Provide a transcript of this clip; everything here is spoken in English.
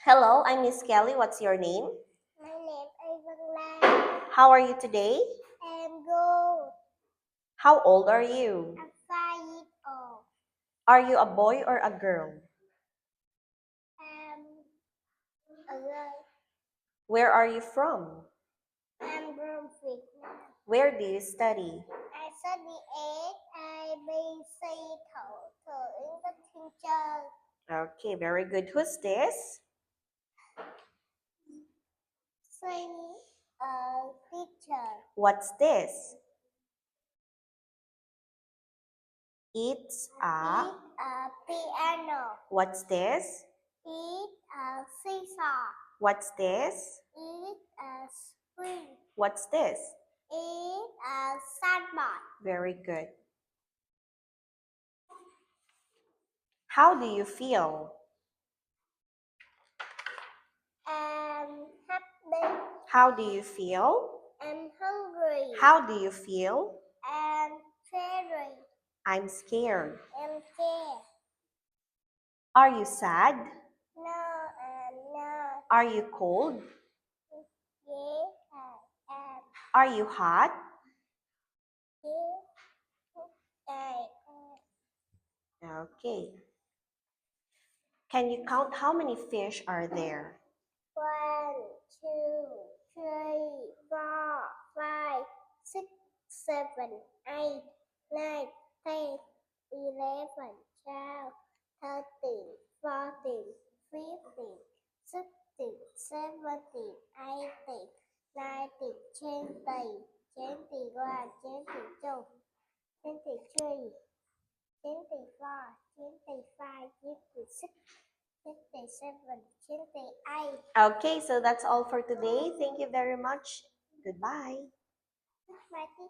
Hello, I'm Miss Kelly. What's your name? My name is Bangla. How are you today? I'm good. How old are you? I'm 5 years old. Are you a boy or a girl? I'm a girl. Where are you from? I'm from Vietnam. Where do you study? I study at IBC Thủ English teacher. Okay, very good. Who's this? Sing a teacher. What's this? It's a. Eat a piano. What's this? Eat a seesaw. What's this? Eat a spring. What's this? Eat a sandbar. Very good. How do you feel? Happy. How do you feel? I'm hungry. How do you feel? I'm very. I'm scared. I'm scared. Are you sad? No, I'm not. Are you cold? Yes, I am. Are you hot? Yes, I am. Okay. Can you count how many fish are there? 1, 2, 3, 4, 5, 6, 7, 8, 9, 10, 11, 12, 13, 14, 15, 16, 17, 18, 19, 20, 21, 22, 23, 24, 25, 26, 27, 28. Okay, so that's all for today. Thank you very much. Goodbye. Goodbye.